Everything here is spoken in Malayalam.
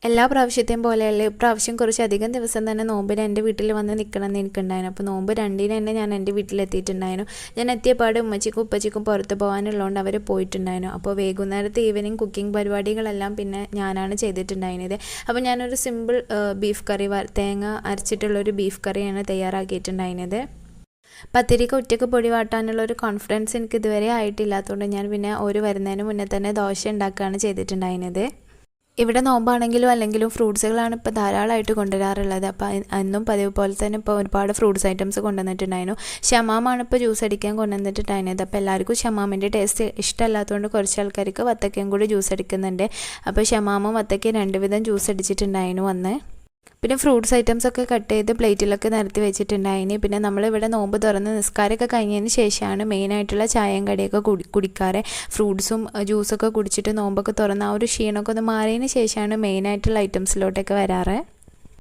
എല്ലാ പ്രാവശ്യത്തെയും പോലെയല്ല ഇപ്രാവശ്യം കുറച്ചധികം ദിവസം തന്നെ നോമ്പിന് എൻ്റെ വീട്ടിൽ വന്ന് നിൽക്കണം എന്ന് എനിക്കുണ്ടായിരുന്നു. അപ്പോൾ നോമ്പ് 2-ന് തന്നെ ഞാൻ എൻ്റെ വീട്ടിലെത്തിയിട്ടുണ്ടായിരുന്നു. ഞാൻ എത്തിയപാട് ഉമ്മച്ചിക്കും ഉപ്പച്ചിക്കും പുറത്ത് പോകാനുള്ളതുകൊണ്ട് അവർ പോയിട്ടുണ്ടായിരുന്നു. അപ്പോൾ വൈകുന്നേരത്തെ ഈവനിങ് കുക്കിംഗ് പരിപാടികളെല്ലാം പിന്നെ ഞാനാണ് ചെയ്തിട്ടുണ്ടായിരുന്നത്. അപ്പോൾ ഞാനൊരു സിമ്പിൾ ബീഫ് കറി തേങ്ങ അരച്ചിട്ടുള്ളൊരു ബീഫ് കറിയാണ് തയ്യാറാക്കിയിട്ടുണ്ടായിരുന്നത്. പത്തിരിക്ക് ഒറ്റയ്ക്ക് പൊടി വാട്ടാനുള്ളൊരു കോൺഫിഡൻസ് എനിക്ക് ഇതുവരെ ആയിട്ടില്ലാത്തതുകൊണ്ട് ഞാൻ പിന്നെ ഒരു വരുന്നതിന് മുന്നേ തന്നെ ദോശ ഉണ്ടാക്കുകയാണ് ചെയ്തിട്ടുണ്ടായിരുന്നത്. ഇവിടെ നോമ്പാണെങ്കിലും അല്ലെങ്കിലും ഫ്രൂട്ട്സുകളാണ് ഇപ്പോൾ ധാരാളമായിട്ട് കൊണ്ടുവരാറുള്ളത്. അപ്പോൾ അന്നും പതിവ് പോലെ തന്നെ ഇപ്പോൾ ഒരുപാട് ഫ്രൂട്ട്സ് ഐറ്റംസ് കൊണ്ടുവന്നിട്ടുണ്ടായിരുന്നു. ഷമാമാണ് ഇപ്പോൾ ജ്യൂസ് അടിക്കാൻ കൊണ്ടുവന്നിട്ടുണ്ടായിരുന്നത്. അപ്പോൾ എല്ലാവർക്കും ഷമാമിൻ്റെ ടേസ്റ്റ് ഇഷ്ടമല്ലാത്തതുകൊണ്ട് കുറച്ച് ആൾക്കാർക്ക് വത്തക്കയും കൂടി ജ്യൂസ് അടിക്കുന്നുണ്ട്. അപ്പോൾ ഷമാമും വത്തക്കയും 2 വിധം ജ്യൂസ് അടിച്ചിട്ടുണ്ടായിരുന്നു അന്ന്. പിന്നെ ഫ്രൂട്ട്സ് ഐറ്റംസ് ഒക്കെ കട്ട് ചെയ്ത് പ്ലേറ്റിലൊക്കെ നിരത്തി വെച്ചിട്ടുണ്ടായിന്. പിന്നെ നമ്മളിവിടെ നോമ്പ് തുറന്ന് നിസ്കാരമൊക്കെ കഴിഞ്ഞതിന് ശേഷമാണ് മെയിനായിട്ടുള്ള ചായയും കടിയൊക്കെ കുടിക്കാറ്. ഫ്രൂട്ട്സും ജ്യൂസൊക്കെ കുടിച്ചിട്ട് നോമ്പൊക്കെ തുറന്ന് ആ ഒരു ക്ഷീണമൊക്കെ ഒന്ന് മാറിയതിന് ശേഷമാണ് മെയിനായിട്ടുള്ള ഐറ്റംസിലോട്ടൊക്കെ വരാറ്.